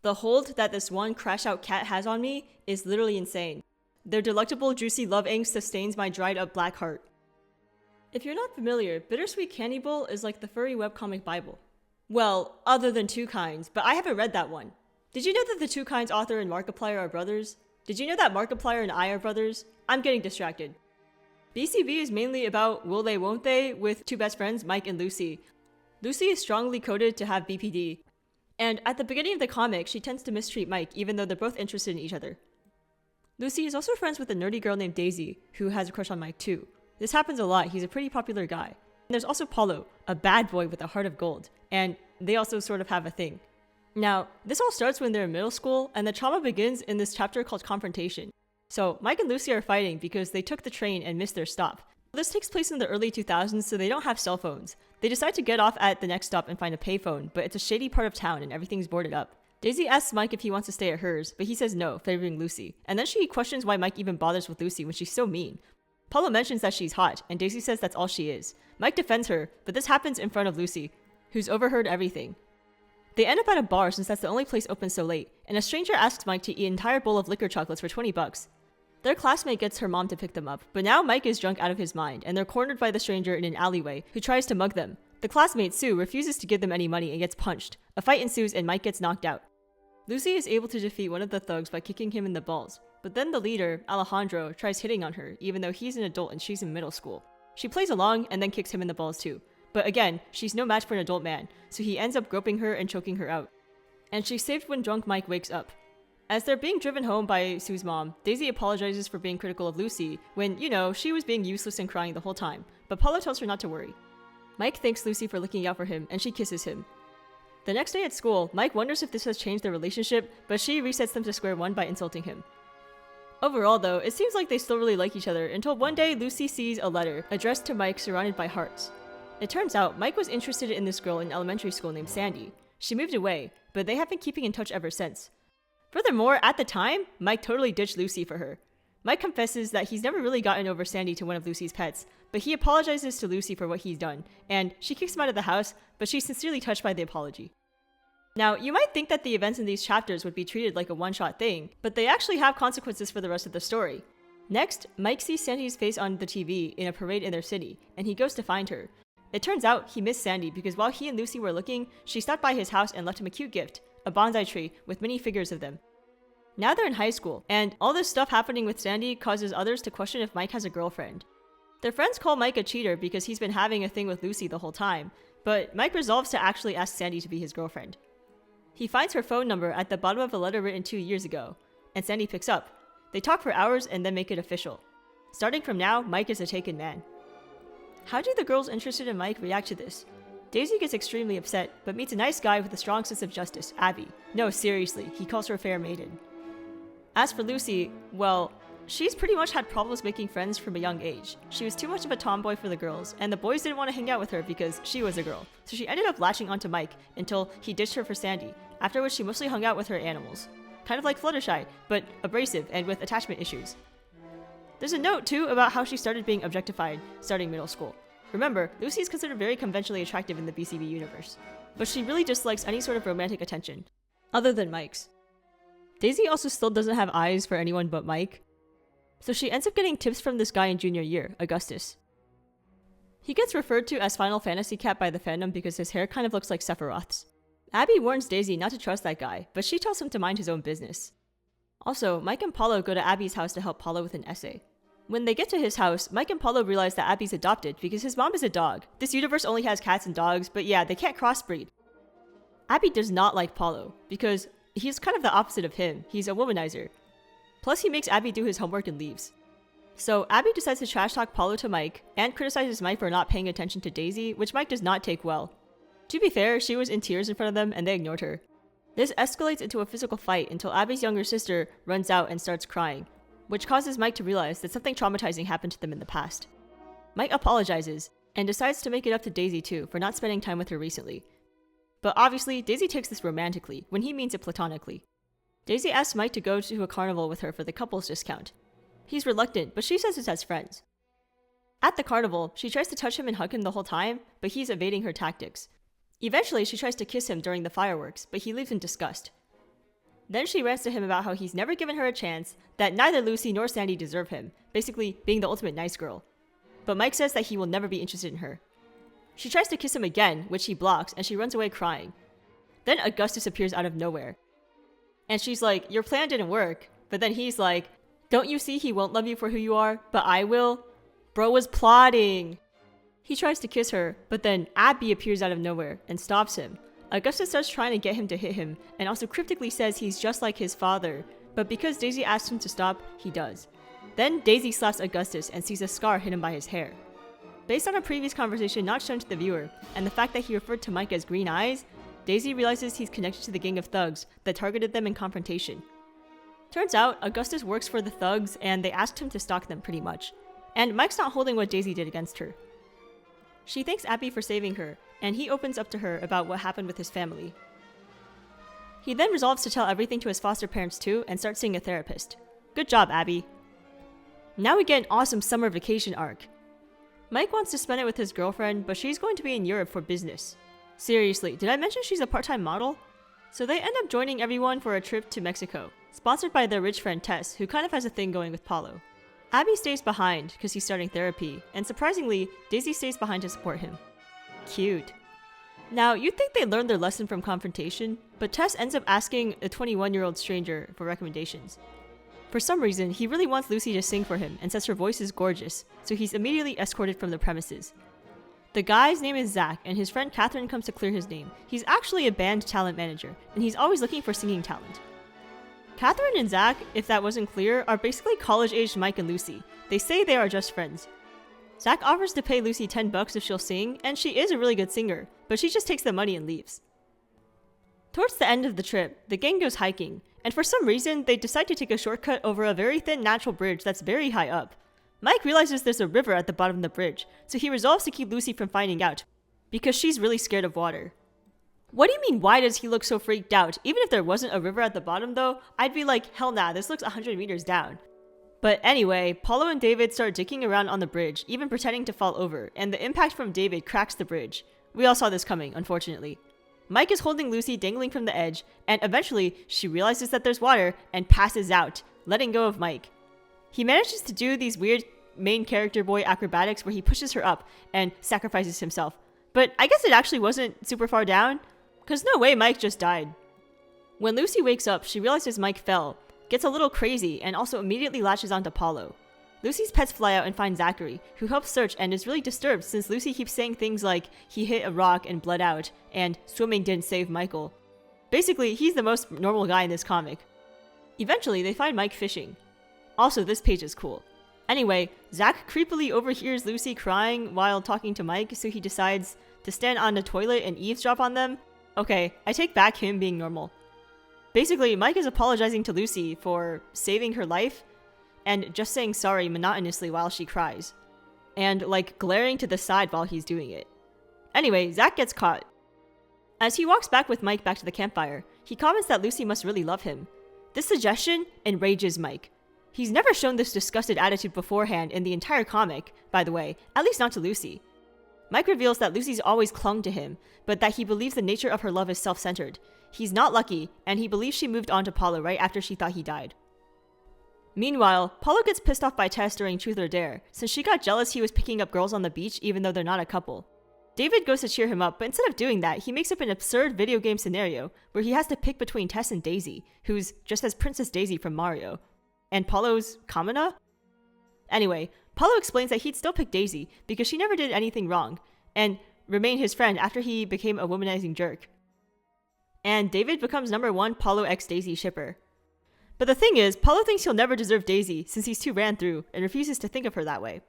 The hold that this one Crashout cat has on me is literally insane. Their delectable, juicy love ink sustains my dried up black heart. If you're not familiar, Bittersweet Candy Bowl is like the furry webcomic Bible. Well, other than Two Kinds, but I haven't read that one. Did you know that the Two Kinds author and Markiplier are brothers? Did you know that Markiplier and I are brothers? I'm getting distracted. BCB is mainly about will they won't they with two best friends, Mike and Lucy. Lucy is strongly coded to have BPD. And at the beginning of the comic, she tends to mistreat Mike even though they're both interested in each other. Lucy is also friends with a nerdy girl named Daisy, who has a crush on Mike too. This happens a lot, he's a pretty popular guy. And there's also Paulo, a bad boy with a heart of gold, and they also sort of have a thing. Now, this all starts when they're in middle school, and the trauma begins in this chapter called Confrontation. So, Mike and Lucy are fighting because they took the train and missed their stop. This takes place in the early 2000s, so they don't have cell phones. They decide to get off at the next stop and find a payphone, but it's a shady part of town and everything's boarded up. Daisy asks Mike if he wants to stay at hers, but he says no, favoring Lucy. And then she questions why Mike even bothers with Lucy when she's so mean. Paulo mentions that she's hot, and Daisy says that's all she is. Mike defends her, but this happens in front of Lucy, who's overheard everything. They end up at a bar since that's the only place open so late, and a stranger asks Mike to eat an entire bowl of liquor chocolates for $20. Their classmate gets her mom to pick them up, but now Mike is drunk out of his mind, and they're cornered by the stranger in an alleyway, who tries to mug them. The classmate, Sue, refuses to give them any money and gets punched. A fight ensues and Mike gets knocked out. Lucy is able to defeat one of the thugs by kicking him in the balls, but then the leader, Alejandro, tries hitting on her, even though he's an adult and she's in middle school. She plays along and then kicks him in the balls too. But again, she's no match for an adult man, so he ends up groping her and choking her out. And she's saved when drunk Mike wakes up. As they're being driven home by Sue's mom, Daisy apologizes for being critical of Lucy when, she was being useless and crying the whole time, but Paulo tells her not to worry. Mike thanks Lucy for looking out for him, and she kisses him. The next day at school, Mike wonders if this has changed their relationship, but she resets them to square one by insulting him. Overall though, it seems like they still really like each other until one day Lucy sees a letter addressed to Mike surrounded by hearts. It turns out Mike was interested in this girl in elementary school named Sandy. She moved away, but they have been keeping in touch ever since. Furthermore, at the time, Mike totally ditched Lucy for her. Mike confesses that he's never really gotten over Sandy to one of Lucy's pets, but he apologizes to Lucy for what he's done, and she kicks him out of the house, but she's sincerely touched by the apology. Now, you might think that the events in these chapters would be treated like a one-shot thing, but they actually have consequences for the rest of the story. Next, Mike sees Sandy's face on the TV in a parade in their city, and he goes to find her. It turns out he missed Sandy because while he and Lucy were looking, she stopped by his house and left him a cute gift, a bonsai tree with many figures of them. Now they're in high school, and all this stuff happening with Sandy causes others to question if Mike has a girlfriend. Their friends call Mike a cheater because he's been having a thing with Lucy the whole time, but Mike resolves to actually ask Sandy to be his girlfriend. He finds her phone number at the bottom of a letter written 2 years ago, and Sandy picks up. They talk for hours and then make it official. Starting from now, Mike is a taken man. How do the girls interested in Mike react to this? Daisy gets extremely upset, but meets a nice guy with a strong sense of justice, Abby. No, seriously, he calls her a fair maiden. As for Lucy, well, she's pretty much had problems making friends from a young age. She was too much of a tomboy for the girls, and the boys didn't want to hang out with her because she was a girl. So she ended up latching onto Mike until he ditched her for Sandy, after which she mostly hung out with her animals. Kind of like Fluttershy, but abrasive and with attachment issues. There's a note too about how she started being objectified starting middle school. Remember, Lucy is considered very conventionally attractive in the BCB universe, but she really dislikes any sort of romantic attention, other than Mike's. Daisy also still doesn't have eyes for anyone but Mike, so she ends up getting tips from this guy in junior year, Augustus. He gets referred to as Final Fantasy Cat by the fandom because his hair kind of looks like Sephiroth's. Abby warns Daisy not to trust that guy, but she tells him to mind his own business. Also, Mike and Paulo go to Abby's house to help Paulo with an essay. When they get to his house, Mike and Paulo realize that Abby's adopted because his mom is a dog. This universe only has cats and dogs, but yeah, they can't crossbreed. Abby does not like Paulo because he's kind of the opposite of him. He's a womanizer. Plus, he makes Abby do his homework and leaves. So Abby decides to trash talk Paulo to Mike and criticizes Mike for not paying attention to Daisy, which Mike does not take well. To be fair, she was in tears in front of them and they ignored her. This escalates into a physical fight until Abby's younger sister runs out and starts crying, which causes Mike to realize that something traumatizing happened to them in the past. Mike apologizes and decides to make it up to Daisy too for not spending time with her recently. But obviously, Daisy takes this romantically when he means it platonically. Daisy asks Mike to go to a carnival with her for the couple's discount. He's reluctant, but she says it's as friends. At the carnival, she tries to touch him and hug him the whole time, but he's evading her tactics. Eventually, she tries to kiss him during the fireworks, but he leaves in disgust. Then she rants to him about how he's never given her a chance, that neither Lucy nor Sandy deserve him, basically being the ultimate nice girl. But Mike says that he will never be interested in her. She tries to kiss him again, which he blocks, and she runs away crying. Then Augustus appears out of nowhere. And she's like, your plan didn't work. But then he's like, don't you see he won't love you for who you are, but I will? Bro was plotting. He tries to kiss her, but then Abby appears out of nowhere and stops him. Augustus starts trying to get him to hit him, and also cryptically says he's just like his father, but because Daisy asks him to stop, he does. Then Daisy slaps Augustus and sees a scar hidden by his hair. Based on a previous conversation not shown to the viewer, and the fact that he referred to Mike as Green Eyes, Daisy realizes he's connected to the gang of thugs that targeted them in confrontation. Turns out, Augustus works for the thugs, and they asked him to stalk them pretty much. And Mike's not holding what Daisy did against her. She thanks Abby for saving her, and he opens up to her about what happened with his family. He then resolves to tell everything to his foster parents too, and starts seeing a therapist. Good job, Abby. Now we get an awesome summer vacation arc. Mike wants to spend it with his girlfriend, but she's going to be in Europe for business. Seriously, did I mention she's a part-time model? So they end up joining everyone for a trip to Mexico, sponsored by their rich friend Tess, who kind of has a thing going with Paulo. Abby stays behind because he's starting therapy, and surprisingly, Daisy stays behind to support him. Cute. Now, you'd think they learned their lesson from confrontation, but Tess ends up asking a 21-year-old stranger for recommendations. For some reason, he really wants Lucy to sing for him and says her voice is gorgeous, so he's immediately escorted from the premises. The guy's name is Zach, and his friend Catherine comes to clear his name. He's actually a band talent manager, and he's always looking for singing talent. Catherine and Zach, if that wasn't clear, are basically college-aged Mike and Lucy. They say they are just friends. Zach offers to pay Lucy $10 if she'll sing, and she is a really good singer, but she just takes the money and leaves. Towards the end of the trip, the gang goes hiking, and for some reason, they decide to take a shortcut over a very thin natural bridge that's very high up. Mike realizes there's a river at the bottom of the bridge, so he resolves to keep Lucy from finding out, because she's really scared of water. What do you mean, why does he look so freaked out? Even if there wasn't a river at the bottom though, I'd be like, hell nah, this looks 100 meters down. But anyway, Paulo and David start dicking around on the bridge, even pretending to fall over, and the impact from David cracks the bridge. We all saw this coming, unfortunately. Mike is holding Lucy dangling from the edge, and eventually, she realizes that there's water and passes out, letting go of Mike. He manages to do these weird main character boy acrobatics where he pushes her up and sacrifices himself. But I guess it actually wasn't super far down, because no way Mike just died. When Lucy wakes up, she realizes Mike fell, gets a little crazy, and also immediately latches onto Paulo. Lucy's pets fly out and find Zachary, who helps search and is really disturbed since Lucy keeps saying things like he hit a rock and bled out, and swimming didn't save Michael. Basically, he's the most normal guy in this comic. Eventually, they find Mike fishing. Also, this page is cool. Anyway, Zach creepily overhears Lucy crying while talking to Mike, so he decides to stand on the toilet and eavesdrop on them. Okay, I take back him being normal. Basically, Mike is apologizing to Lucy for saving her life and just saying sorry monotonously while she cries. And, like, glaring to the side while he's doing it. Anyway, Zach gets caught. As he walks back with Mike back to the campfire, he comments that Lucy must really love him. This suggestion enrages Mike. He's never shown this disgusted attitude beforehand in the entire comic, by the way, at least not to Lucy. Mike reveals that Lucy's always clung to him, but that he believes the nature of her love is self-centered. He's not lucky, and he believes she moved on to Paulo right after she thought he died. Meanwhile, Paulo gets pissed off by Tess during Truth or Dare, since she got jealous he was picking up girls on the beach even though they're not a couple. David goes to cheer him up, but instead of doing that, he makes up an absurd video game scenario where he has to pick between Tess and Daisy, who's just as Princess Daisy from Mario, and Paulo's Kamina? Anyway, Paulo explains that he'd still pick Daisy because she never did anything wrong, and remain his friend after he became a womanizing jerk. And David becomes #1 Paulo x Daisy shipper. But the thing is, Paulo thinks he'll never deserve Daisy since he's too ran through and refuses to think of her that way.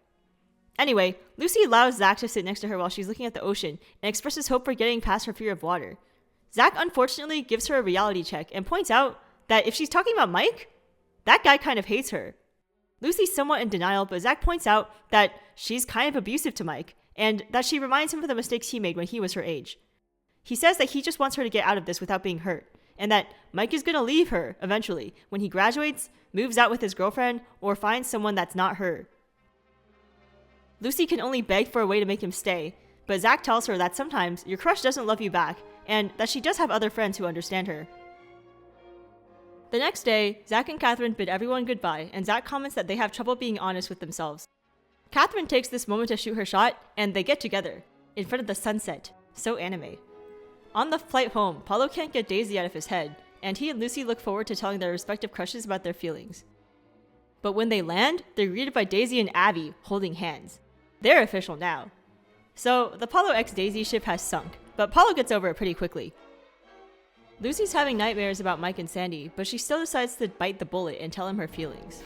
Anyway, Lucy allows Zach to sit next to her while she's looking at the ocean and expresses hope for getting past her fear of water. Zach unfortunately gives her a reality check and points out that if she's talking about Mike, that guy kind of hates her. Lucy's somewhat in denial, but Zach points out that she's kind of abusive to Mike, and that she reminds him of the mistakes he made when he was her age. He says that he just wants her to get out of this without being hurt, and that Mike is gonna leave her eventually when he graduates, moves out with his girlfriend, or finds someone that's not her. Lucy can only beg for a way to make him stay, but Zach tells her that sometimes your crush doesn't love you back, and that she does have other friends who understand her. The next day, Zach and Catherine bid everyone goodbye, and Zach comments that they have trouble being honest with themselves. Catherine takes this moment to shoot her shot, and they get together, in front of the sunset. So anime. On the flight home, Paulo can't get Daisy out of his head, and he and Lucy look forward to telling their respective crushes about their feelings. But when they land, they're greeted by Daisy and Abby holding hands. They're official now. So, the Paulo x Daisy ship has sunk, but Paulo gets over it pretty quickly. Lucy's having nightmares about Mike and Sandy, but she still decides to bite the bullet and tell him her feelings.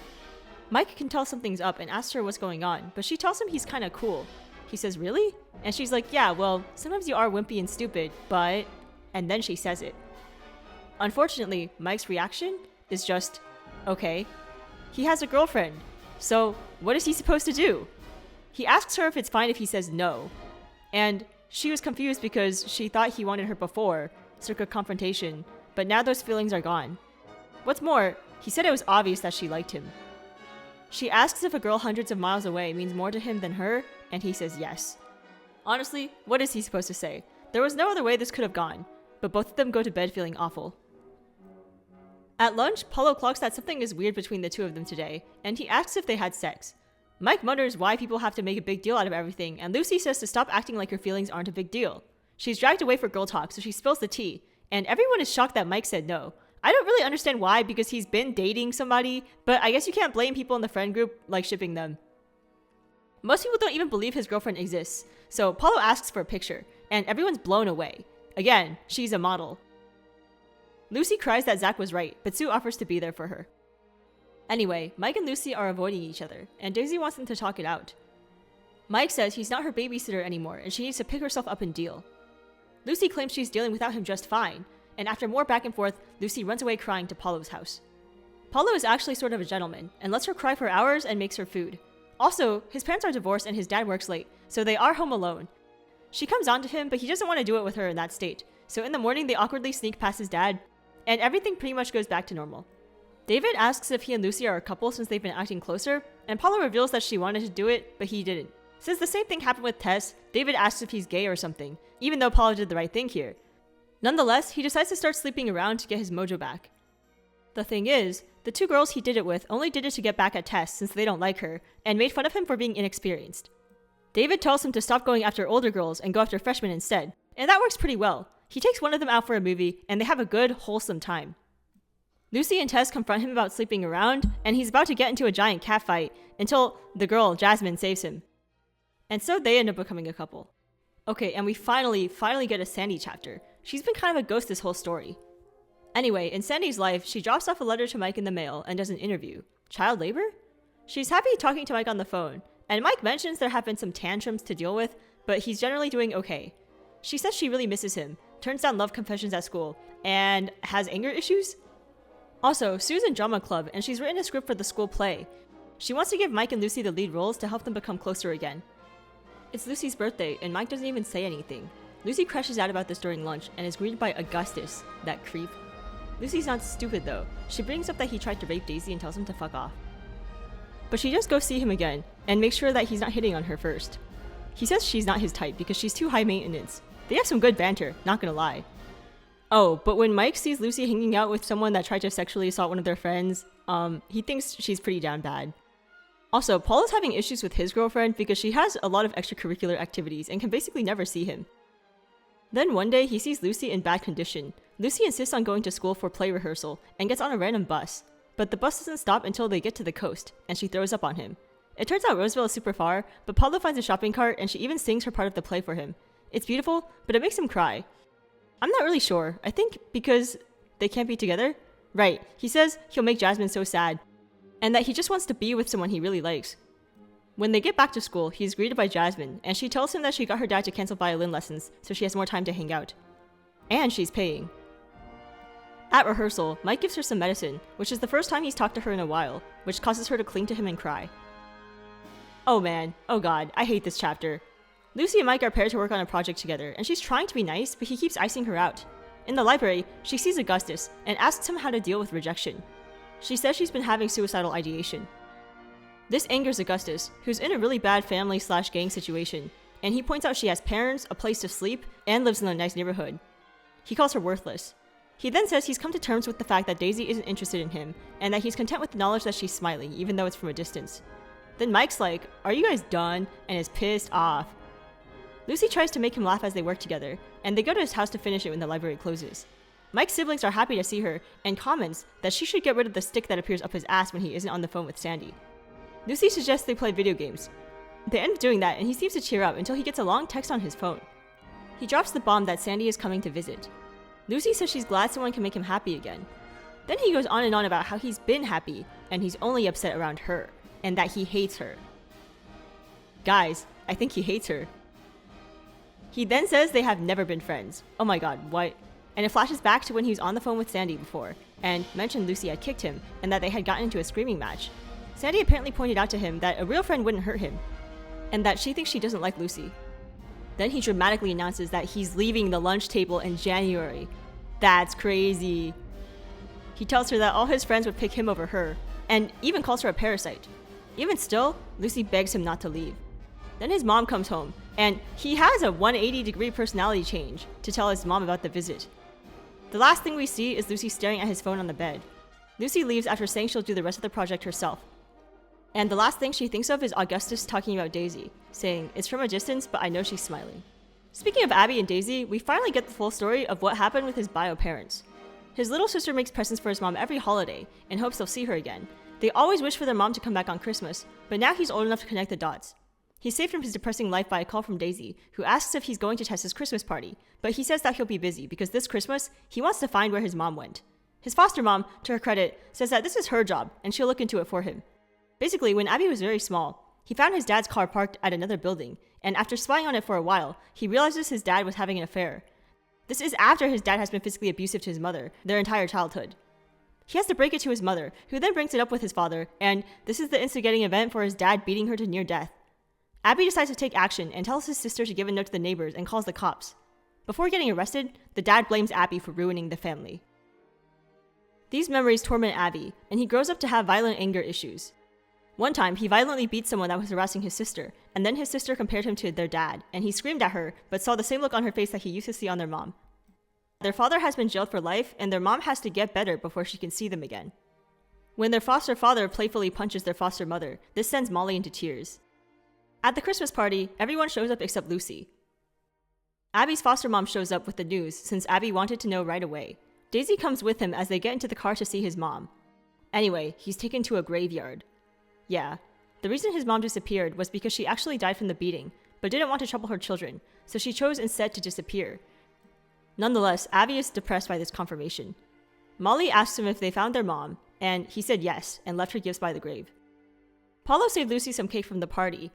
Mike can tell something's up and asks her what's going on, but she tells him he's kinda cool. He says, really? And she's like, yeah, well, sometimes you are wimpy and stupid, but... And then she says it. Unfortunately, Mike's reaction is just, okay. He has a girlfriend, so what is he supposed to do? He asks her if it's fine if he says no. And she was confused because she thought he wanted her before, circa confrontation, but now those feelings are gone. What's more, he said it was obvious that she liked him. She asks if a girl hundreds of miles away means more to him than her, and he says yes. Honestly, what is he supposed to say? There was no other way this could have gone, but both of them go to bed feeling awful. At lunch, Paulo clocks that something is weird between the two of them today, and he asks if they had sex. Mike wonders why people have to make a big deal out of everything, and Lucy says to stop acting like her feelings aren't a big deal. She's dragged away for girl talk, so she spills the tea, and everyone is shocked that Mike said no. I don't really understand why, because he's been dating somebody, but I guess you can't blame people in the friend group like shipping them. Most people don't even believe his girlfriend exists, so Paulo asks for a picture, and everyone's blown away. Again, she's a model. Lucy cries that Zach was right, but Sue offers to be there for her. Anyway, Mike and Lucy are avoiding each other, and Daisy wants them to talk it out. Mike says he's not her babysitter anymore, and she needs to pick herself up and deal. Lucy claims she's dealing without him just fine, and after more back and forth, Lucy runs away crying to Paulo's house. Paulo is actually sort of a gentleman, and lets her cry for hours and makes her food. Also, his parents are divorced and his dad works late, so they are home alone. She comes on to him, but he doesn't want to do it with her in that state, so in the morning they awkwardly sneak past his dad, and everything pretty much goes back to normal. David asks if he and Lucy are a couple since they've been acting closer, and Paulo reveals that she wanted to do it, but he didn't. Since the same thing happened with Tess, David asks if he's gay or something, even though Paulo did the right thing here. Nonetheless, he decides to start sleeping around to get his mojo back. The thing is, the two girls he did it with only did it to get back at Tess since they don't like her, and made fun of him for being inexperienced. David tells him to stop going after older girls and go after freshmen instead, and that works pretty well. He takes one of them out for a movie, and they have a good, wholesome time. Lucy and Tess confront him about sleeping around, and he's about to get into a giant catfight until the girl, Jasmine, saves him. And so they end up becoming a couple. Okay, and we finally get a Sandy chapter. She's been kind of a ghost this whole story. Anyway, in Sandy's life, she drops off a letter to Mike in the mail and does an interview. Child labor? She's happy talking to Mike on the phone, and Mike mentions there have been some tantrums to deal with, but he's generally doing okay. She says she really misses him, turns down love confessions at school, and has anger issues? Also, Sue's in drama club, and she's written a script for the school play. She wants to give Mike and Lucy the lead roles to help them become closer again. It's Lucy's birthday, and Mike doesn't even say anything. Lucy crashes out about this during lunch, and is greeted by Augustus, that creep. Lucy's not stupid though. She brings up that he tried to rape Daisy and tells him to fuck off. But she just goes see him again, and makes sure that he's not hitting on her first. He says she's not his type because she's too high maintenance. They have some good banter, not gonna lie. Oh, but when Mike sees Lucy hanging out with someone that tried to sexually assault one of their friends, he thinks she's pretty down bad. Also, Paul is having issues with his girlfriend because she has a lot of extracurricular activities and can basically never see him. Then one day, he sees Lucy in bad condition. Lucy insists on going to school for play rehearsal and gets on a random bus. But the bus doesn't stop until they get to the coast, and she throws up on him. It turns out Roseville is super far, but Paulo finds a shopping cart and she even sings her part of the play for him. It's beautiful, but it makes him cry. I'm not really sure. I think because they can't be together? Right, he says he'll make Jasmine so sad, and that he just wants to be with someone he really likes. When they get back to school, he's greeted by Jasmine, and she tells him that she got her dad to cancel violin lessons so she has more time to hang out. And she's paying. At rehearsal, Mike gives her some medicine, which is the first time he's talked to her in a while, which causes her to cling to him and cry. Oh man, oh god, I hate this chapter. Lucy and Mike are paired to work on a project together, and she's trying to be nice, but he keeps icing her out. In the library, she sees Augustus, and asks him how to deal with rejection. She says she's been having suicidal ideation. This angers Augustus, who's in a really bad family/gang situation, and he points out she has parents, a place to sleep, and lives in a nice neighborhood. He calls her worthless. He then says he's come to terms with the fact that Daisy isn't interested in him, and that he's content with the knowledge that she's smiling, even though it's from a distance. Then Mike's like, "Are you guys done?" and is pissed off. Lucy tries to make him laugh as they work together, and they go to his house to finish it when the library closes. Mike's siblings are happy to see her, and comments that she should get rid of the stick that appears up his ass when he isn't on the phone with Sandy. Lucy suggests they play video games. They end up doing that, and he seems to cheer up until he gets a long text on his phone. He drops the bomb that Sandy is coming to visit. Lucy says she's glad someone can make him happy again. Then he goes on and on about how he's been happy, and he's only upset around her, and that he hates her. Guys, I think he hates her. He then says they have never been friends. Oh my god, what? And it flashes back to when he was on the phone with Sandy before, and mentioned Lucy had kicked him, and that they had gotten into a screaming match. Sandy apparently pointed out to him that a real friend wouldn't hurt him, and that she thinks she doesn't like Lucy. Then he dramatically announces that he's leaving the lunch table in January. That's crazy. He tells her that all his friends would pick him over her, and even calls her a parasite. Even still, Lucy begs him not to leave. Then his mom comes home, and he has a 180-degree personality change to tell his mom about the visit. The last thing we see is Lucy staring at his phone on the bed. Lucy leaves after saying she'll do the rest of the project herself. And the last thing she thinks of is Augustus talking about Daisy, saying, "It's from a distance, but I know she's smiling." Speaking of Abby and Daisy, we finally get the full story of what happened with his bio parents. His little sister makes presents for his mom every holiday in hopes they'll see her again. They always wish for their mom to come back on Christmas, but now he's old enough to connect the dots. He's saved from his depressing life by a call from Daisy, who asks if he's going to Tessa's Christmas party, but he says that he'll be busy because this Christmas, he wants to find where his mom went. His foster mom, to her credit, says that this is her job and she'll look into it for him. Basically, when Abby was very small, he found his dad's car parked at another building, and after spying on it for a while, he realizes his dad was having an affair. This is after his dad has been physically abusive to his mother their entire childhood. He has to break it to his mother, who then brings it up with his father, and this is the instigating event for his dad beating her to near death. Abby decides to take action and tells his sister to give a note to the neighbors and calls the cops. Before getting arrested, the dad blames Abby for ruining the family. These memories torment Abby, and he grows up to have violent anger issues. One time, he violently beat someone that was harassing his sister, and then his sister compared him to their dad, and he screamed at her, but saw the same look on her face that he used to see on their mom. Their father has been jailed for life, and their mom has to get better before she can see them again. When their foster father playfully punches their foster mother, this sends Molly into tears. At the Christmas party, everyone shows up except Lucy. Abby's foster mom shows up with the news, since Abby wanted to know right away. Daisy comes with him as they get into the car to see his mom. Anyway, he's taken to a graveyard. Yeah, the reason his mom disappeared was because she actually died from the beating, but didn't want to trouble her children, so she chose instead to disappear. Nonetheless, Abby is depressed by this confirmation. Molly asks him if they found their mom, and he said yes, and left her gifts by the grave. Paulo saved Lucy some cake from the party,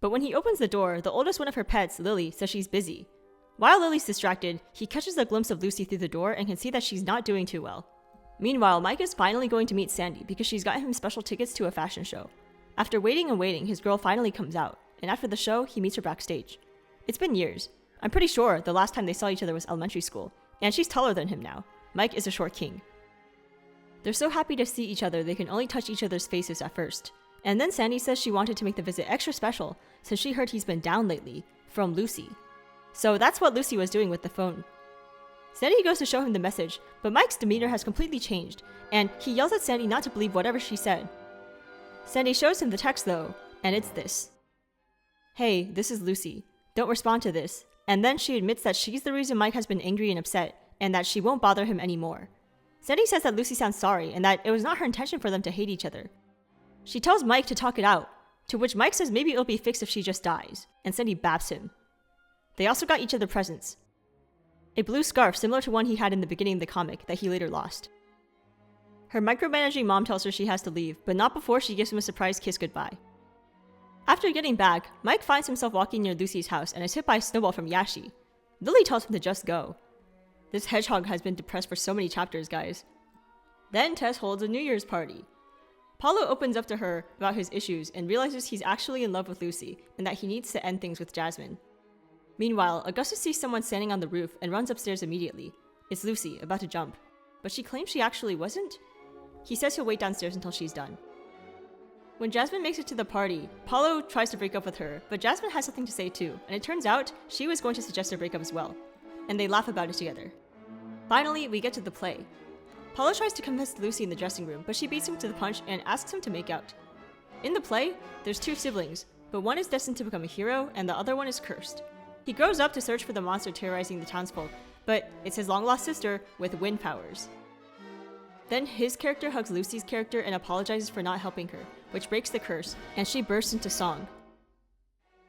but when he opens the door, the oldest one of her pets, Lily, says she's busy. While Lily's distracted, he catches a glimpse of Lucy through the door and can see that she's not doing too well. Meanwhile, Mike is finally going to meet Sandy because she's got him special tickets to a fashion show. After waiting and waiting, his girl finally comes out, and after the show, he meets her backstage. It's been years. I'm pretty sure the last time they saw each other was elementary school, and she's taller than him now. Mike is a short king. They're so happy to see each other they can only touch each other's faces at first. And then Sandy says she wanted to make the visit extra special since she heard he's been down lately, from Lucy. So that's what Lucy was doing with the phone. Sandy goes to show him the message, but Mike's demeanor has completely changed, and he yells at Sandy not to believe whatever she said. Sandy shows him the text though, and it's this. "Hey, this is Lucy. Don't respond to this." And then she admits that she's the reason Mike has been angry and upset, and that she won't bother him anymore. Sandy says that Lucy sounds sorry, and that it was not her intention for them to hate each other. She tells Mike to talk it out, to which Mike says maybe it'll be fixed if she just dies, and Sandy baps him. They also got each other presents. A blue scarf similar to one he had in the beginning of the comic that he later lost. Her micromanaging mom tells her she has to leave, but not before she gives him a surprise kiss goodbye. After getting back, Mike finds himself walking near Lucy's house and is hit by a snowball from Yashi. Lily tells him to just go. This hedgehog has been depressed for so many chapters, guys. Then Tess holds a New Year's party. Paulo opens up to her about his issues and realizes he's actually in love with Lucy and that he needs to end things with Jasmine. Meanwhile, Augustus sees someone standing on the roof and runs upstairs immediately. It's Lucy, about to jump. But she claims she actually wasn't? He says he'll wait downstairs until she's done. When Jasmine makes it to the party, Paulo tries to break up with her, but Jasmine has something to say too, and it turns out she was going to suggest a breakup as well. And they laugh about it together. Finally, we get to the play. Paulo tries to convince Lucy in the dressing room, but she beats him to the punch and asks him to make out. In the play, there's two siblings, but one is destined to become a hero and the other one is cursed. He grows up to search for the monster terrorizing the townsfolk, but it's his long-lost sister with wind powers. Then his character hugs Lucy's character and apologizes for not helping her, which breaks the curse, and she bursts into song.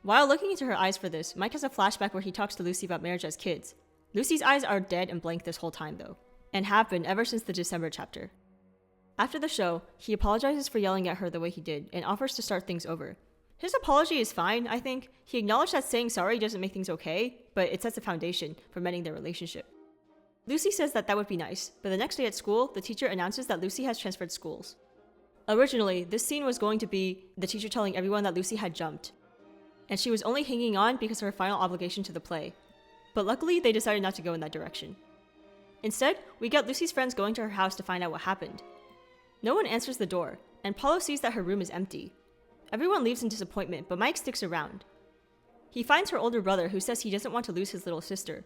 While looking into her eyes for this, Mike has a flashback where he talks to Lucy about marriage as kids. Lucy's eyes are dead and blank this whole time though, and have been ever since the December chapter. After the show, he apologizes for yelling at her the way he did and offers to start things over. His apology is fine, I think. He acknowledged that saying sorry doesn't make things okay, but it sets a foundation for mending their relationship. Lucy says that would be nice, but the next day at school, the teacher announces that Lucy has transferred schools. Originally, this scene was going to be the teacher telling everyone that Lucy had jumped, and she was only hanging on because of her final obligation to the play. But luckily, they decided not to go in that direction. Instead, we get Lucy's friends going to her house to find out what happened. No one answers the door, and Paulo sees that her room is empty. Everyone leaves in disappointment, but Mike sticks around. He finds her older brother who says he doesn't want to lose his little sister.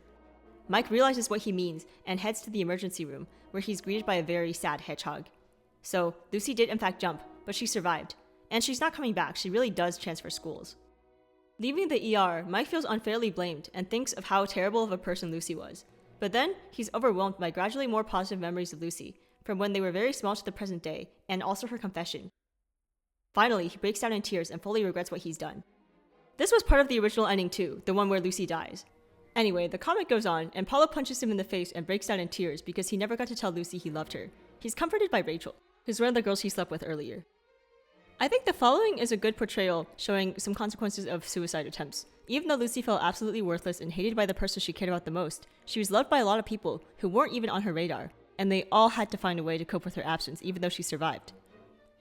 Mike realizes what he means and heads to the emergency room, where he's greeted by a very sad hedgehog. So, Lucy did in fact jump, but she survived. And she's not coming back, she really does transfer schools. Leaving the ER, Mike feels unfairly blamed and thinks of how terrible of a person Lucy was. But then, he's overwhelmed by gradually more positive memories of Lucy, from when they were very small to the present day, and also her confession. Finally, he breaks down in tears and fully regrets what he's done. This was part of the original ending too, the one where Lucy dies. Anyway, the comic goes on, and Paulo punches him in the face and breaks down in tears because he never got to tell Lucy he loved her. He's comforted by Rachel, who's one of the girls he slept with earlier. I think the following is a good portrayal showing some consequences of suicide attempts. Even though Lucy felt absolutely worthless and hated by the person she cared about the most, she was loved by a lot of people who weren't even on her radar, and they all had to find a way to cope with her absence even though she survived.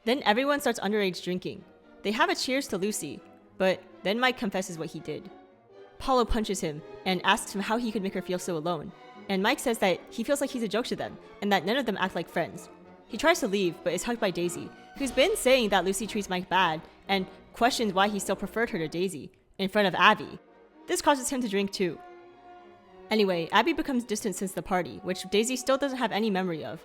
Then everyone starts underage drinking. They have a cheers to Lucy, but then Mike confesses what he did. Paulo punches him and asks him how he could make her feel so alone, and Mike says that he feels like he's a joke to them and that none of them act like friends. He tries to leave but is hugged by Daisy, who's been saying that Lucy treats Mike bad and questions why he still preferred her to Daisy in front of Abby. This causes him to drink too. Anyway, Abby becomes distant since the party, which Daisy still doesn't have any memory of.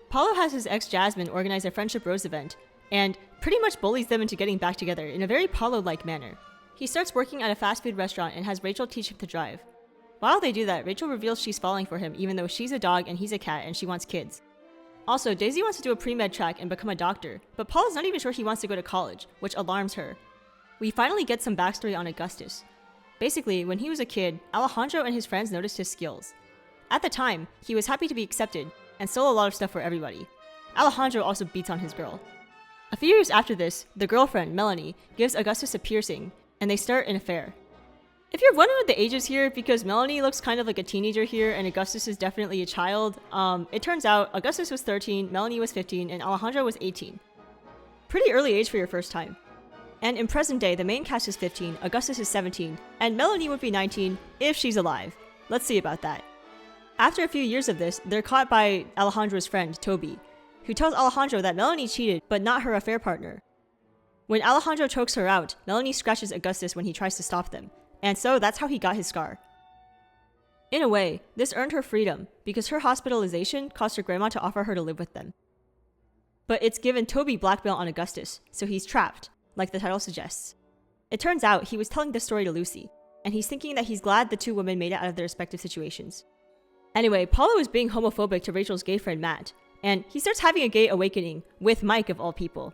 Paulo has his ex Jasmine organize a Friendship Rose event, and pretty much bullies them into getting back together in a very Paulo-like manner. He starts working at a fast food restaurant and has Rachel teach him to drive. While they do that, Rachel reveals she's falling for him even though she's a dog and he's a cat and she wants kids. Also, Daisy wants to do a pre-med track and become a doctor, but Paulo's not even sure he wants to go to college, which alarms her. We finally get some backstory on Augustus. Basically, when he was a kid, Alejandro and his friends noticed his skills. At the time, he was happy to be accepted and stole a lot of stuff for everybody. Alejandro also beats on his girl. A few years after this, the girlfriend, Melanie, gives Augustus a piercing, and they start an affair. If you're wondering what the age is here, because Melanie looks kind of like a teenager here and Augustus is definitely a child, it turns out Augustus was 13, Melanie was 15, and Alejandro was 18. Pretty early age for your first time. And in present day, the main cast is 15, Augustus is 17, and Melanie would be 19 if she's alive. Let's see about that. After a few years of this, they're caught by Alejandro's friend, Toby, who tells Alejandro that Melanie cheated, but not her affair partner. When Alejandro chokes her out, Melanie scratches Augustus when he tries to stop them, and so that's how he got his scar. In a way, this earned her freedom, because her hospitalization caused her grandma to offer her to live with them. But it's given Toby blackmail on Augustus, so he's trapped, like the title suggests. It turns out he was telling this story to Lucy, and he's thinking that he's glad the two women made it out of their respective situations. Anyway, Paulo is being homophobic to Rachel's gay friend Matt, and he starts having a gay awakening, with Mike of all people.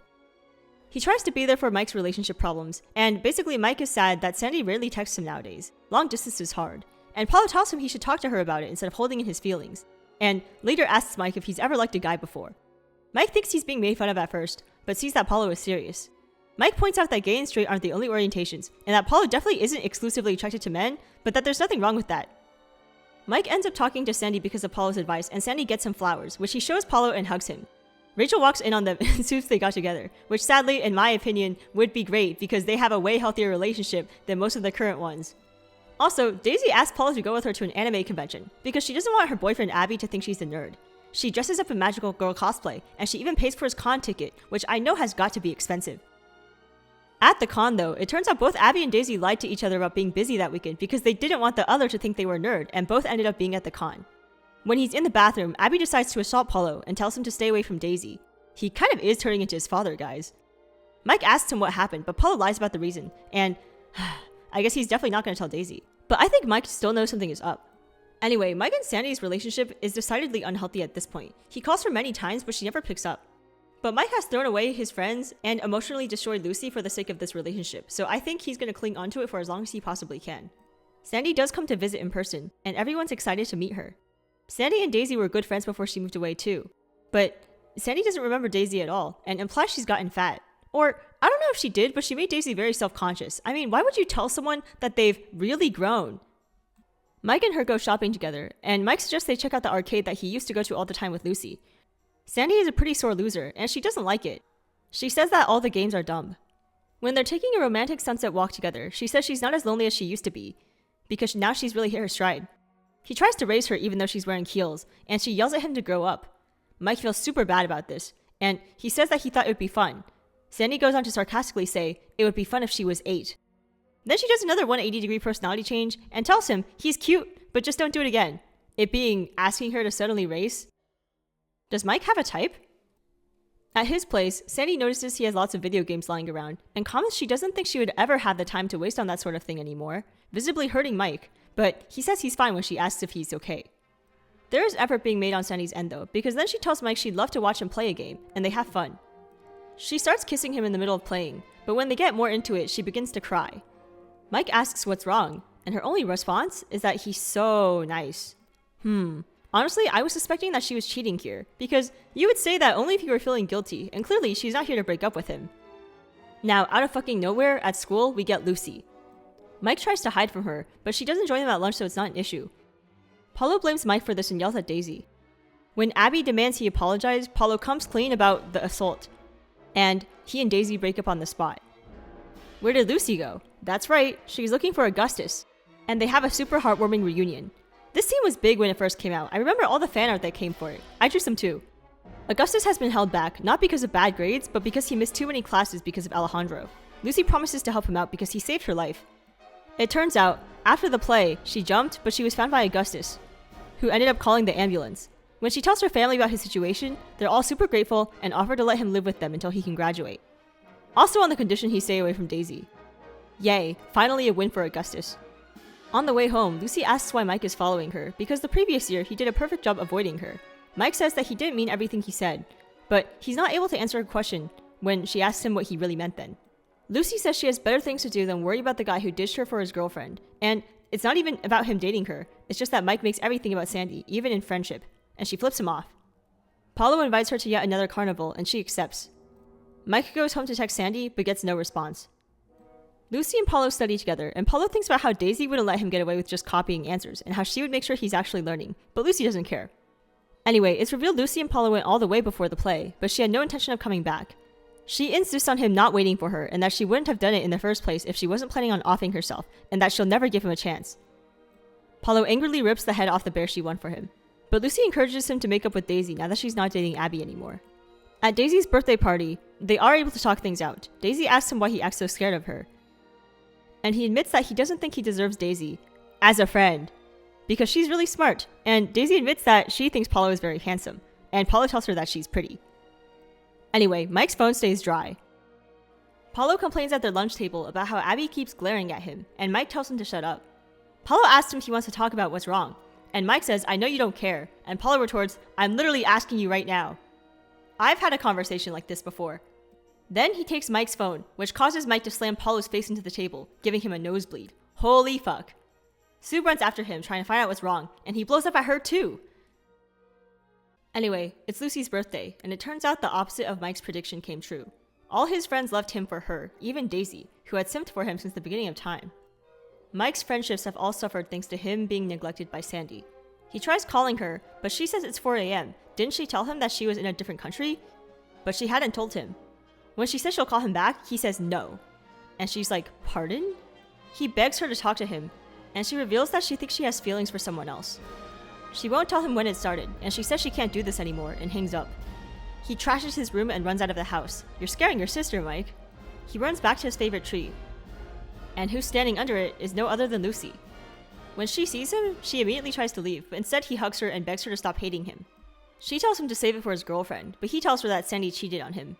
He tries to be there for Mike's relationship problems, and basically Mike is sad that Sandy rarely texts him nowadays. Long distance is hard, and Paulo tells him he should talk to her about it instead of holding in his feelings, and later asks Mike if he's ever liked a guy before. Mike thinks he's being made fun of at first, but sees that Paulo is serious. Mike points out that gay and straight aren't the only orientations, and that Paulo definitely isn't exclusively attracted to men, but that there's nothing wrong with that. Mike ends up talking to Sandy because of Paulo's advice, and Sandy gets him flowers, which he shows Paulo and hugs him. Rachel walks in on them and assumes they got together, which sadly, in my opinion, would be great because they have a way healthier relationship than most of the current ones. Also, Daisy asks Paulo to go with her to an anime convention because she doesn't want her boyfriend Abby to think she's a nerd. She dresses up in magical girl cosplay, and she even pays for his con ticket, which I know has got to be expensive. At the con though, it turns out both Abby and Daisy lied to each other about being busy that weekend because they didn't want the other to think they were a nerd, and both ended up being at the con. When he's in the bathroom, Abby decides to assault Paulo and tells him to stay away from Daisy. He kind of is turning into his father, guys. Mike asks him what happened, but Paulo lies about the reason, and I guess he's definitely not going to tell Daisy. But I think Mike still knows something is up. Anyway, Mike and Sandy's relationship is decidedly unhealthy at this point. He calls her many times, but she never picks up. But Mike has thrown away his friends and emotionally destroyed Lucy for the sake of this relationship, so I think he's going to cling onto it for as long as he possibly can. Sandy does come to visit in person, and everyone's excited to meet her. Sandy and Daisy were good friends before she moved away too, but Sandy doesn't remember Daisy at all, and implies she's gotten fat. Or, I don't know if she did, but she made Daisy very self-conscious. I mean, why would you tell someone that they've really grown? Mike and her go shopping together, and Mike suggests they check out the arcade that he used to go to all the time with Lucy. Sandy is a pretty sore loser, and she doesn't like it. She says that all the games are dumb. When they're taking a romantic sunset walk together, she says she's not as lonely as she used to be, because now she's really hit her stride. He tries to raise her even though she's wearing heels, and she yells at him to grow up. Mike feels super bad about this, and he says that he thought it would be fun. Sandy goes on to sarcastically say it would be fun if she was 8. Then she does another 180-degree personality change and tells him he's cute, but just don't do it again. It being asking her to suddenly race. Does Mike have a type? At his place, Sandy notices he has lots of video games lying around and comments she doesn't think she would ever have the time to waste on that sort of thing anymore, visibly hurting Mike, but he says he's fine when she asks if he's okay. There is effort being made on Sandy's end though, because then she tells Mike she'd love to watch him play a game, and they have fun. She starts kissing him in the middle of playing, but when they get more into it, she begins to cry. Mike asks what's wrong, and her only response is that he's so nice. Honestly, I was suspecting that she was cheating here, because you would say that only if you were feeling guilty, and clearly she's not here to break up with him. Now, out of fucking nowhere, at school, we get Lucy. Mike tries to hide from her, but she doesn't join them at lunch, so it's not an issue. Paulo blames Mike for this and yells at Daisy. When Abby demands he apologize, Paulo comes clean about the assault, and he and Daisy break up on the spot. Where did Lucy go? That's right, she's looking for Augustus, and they have a super heartwarming reunion. This scene was big when it first came out. I remember all the fan art that came for it. I drew some too. Augustus has been held back, not because of bad grades, but because he missed too many classes because of Alejandro. Lucy promises to help him out because he saved her life. It turns out, after the play, she jumped, but she was found by Augustus, who ended up calling the ambulance. When she tells her family about his situation, they're all super grateful and offer to let him live with them until he can graduate. Also on the condition he stay away from Daisy. Yay, finally a win for Augustus. On the way home, Lucy asks why Mike is following her, because the previous year he did a perfect job avoiding her. Mike says that he didn't mean everything he said, but he's not able to answer her question when she asks him what he really meant then. Lucy says she has better things to do than worry about the guy who ditched her for his girlfriend, and it's not even about him dating her, it's just that Mike makes everything about Sandy, even in friendship, and she flips him off. Paulo invites her to yet another carnival, and she accepts. Mike goes home to text Sandy, but gets no response. Lucy and Paulo study together, and Paulo thinks about how Daisy wouldn't let him get away with just copying answers, and how she would make sure he's actually learning, but Lucy doesn't care. Anyway, it's revealed Lucy and Paulo went all the way before the play, but she had no intention of coming back. She insists on him not waiting for her, and that she wouldn't have done it in the first place if she wasn't planning on offing herself, and that she'll never give him a chance. Paulo angrily rips the head off the bear she won for him, but Lucy encourages him to make up with Daisy now that she's not dating Abby anymore. At Daisy's birthday party, they are able to talk things out. Daisy asks him why he acts so scared of her, and he admits that he doesn't think he deserves Daisy as a friend, because she's really smart, and Daisy admits that she thinks Paulo is very handsome, and Paulo tells her that she's pretty. Anyway, Mike's phone stays dry. Paulo complains at their lunch table about how Abby keeps glaring at him, and Mike tells him to shut up. Paulo asks him if he wants to talk about what's wrong, and Mike says, "I know you don't care," and Paulo retorts, "I'm literally asking you right now." I've had a conversation like this before. Then he takes Mike's phone, which causes Mike to slam Paulo's face into the table, giving him a nosebleed. Holy fuck. Sue runs after him, trying to find out what's wrong, and he blows up at her too. Anyway, it's Lucy's birthday, and it turns out the opposite of Mike's prediction came true. All his friends loved him for her, even Daisy, who had simped for him since the beginning of time. Mike's friendships have all suffered thanks to him being neglected by Sandy. He tries calling her, but she says it's 4 a.m. Didn't she tell him that she was in a different country? But she hadn't told him. When she says she'll call him back, he says no. And she's like, pardon? He begs her to talk to him, and she reveals that she thinks she has feelings for someone else. She won't tell him when it started, and she says she can't do this anymore and hangs up. He trashes his room and runs out of the house. You're scaring your sister, Mike. He runs back to his favorite tree, and who's standing under it is no other than Lucy. When she sees him, she immediately tries to leave, but instead he hugs her and begs her to stop hating him. She tells him to save it for his girlfriend, but he tells her that Sandy cheated on him.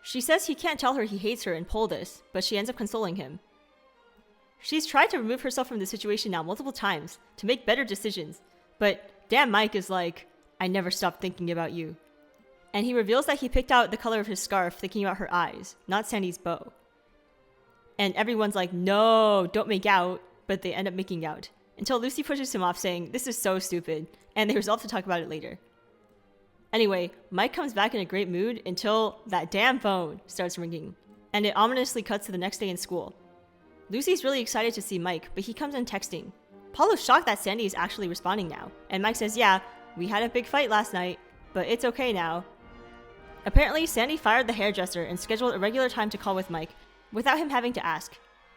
She says he can't tell her he hates her and pull this, but she ends up consoling him. She's tried to remove herself from the situation now multiple times to make better decisions, but damn Mike is like, I never stopped thinking about you. And he reveals that he picked out the color of his scarf thinking about her eyes, not Sandy's bow. And everyone's like, no, don't make out, but they end up making out. Until Lucy pushes him off saying, this is so stupid, and they resolve to talk about it later. Anyway, Mike comes back in a great mood until that damn phone starts ringing, and it ominously cuts to the next day in school. Lucy's really excited to see Mike, but he comes in texting. Paulo's shocked that Sandy is actually responding now, and Mike says, yeah, we had a big fight last night, but it's okay now. Apparently, Sandy fired the hairdresser and scheduled a regular time to call with Mike, without him having to ask.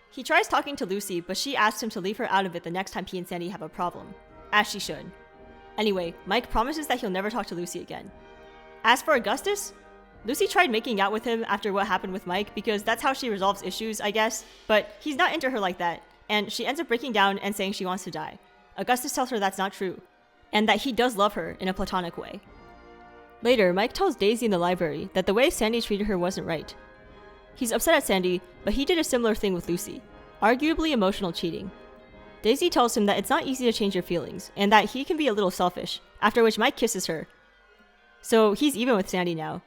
He tries talking to Lucy, but she asks him to leave her out of it the next time he and Sandy have a problem. As she should. Anyway, Mike promises that he'll never talk to Lucy again. As for Augustus, Lucy tried making out with him after what happened with Mike because that's how she resolves issues, I guess, but he's not into her like that, and she ends up breaking down and saying she wants to die. Augustus tells her that's not true, and that he does love her in a platonic way. Later, Mike tells Daisy in the library that the way Sandy treated her wasn't right. He's upset at Sandy, but he did a similar thing with Lucy, arguably emotional cheating. Daisy tells him that it's not easy to change your feelings, and that he can be a little selfish, after which Mike kisses her. So he's even with Sandy now.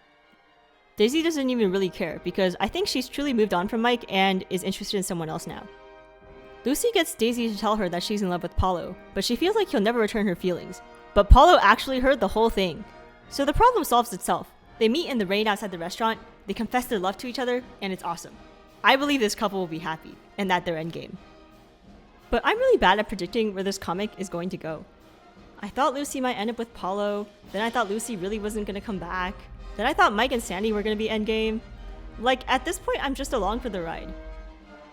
Daisy doesn't even really care, because I think she's truly moved on from Mike and is interested in someone else now. Lucy gets Daisy to tell her that she's in love with Paulo, but she feels like he'll never return her feelings. But Paulo actually heard the whole thing. So the problem solves itself. They meet in the rain outside the restaurant, they confess their love to each other, and it's awesome. I believe this couple will be happy, and that their endgame. But I'm really bad at predicting where this comic is going to go. I thought Lucy might end up with Paulo, then I thought Lucy really wasn't going to come back, then I thought Mike and Sandy were going to be endgame. Like, at this point, I'm just along for the ride.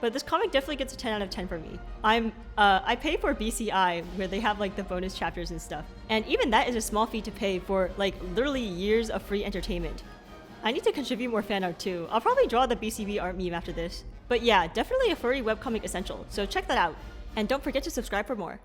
But this comic definitely gets a 10 out of 10 for me. I pay for BCI, where they have like the bonus chapters and stuff. And even that is a small fee to pay for like literally years of free entertainment. I need to contribute more fan art too. I'll probably draw the BCB art meme after this. But yeah, definitely a furry webcomic essential, so check that out. And don't forget to subscribe for more.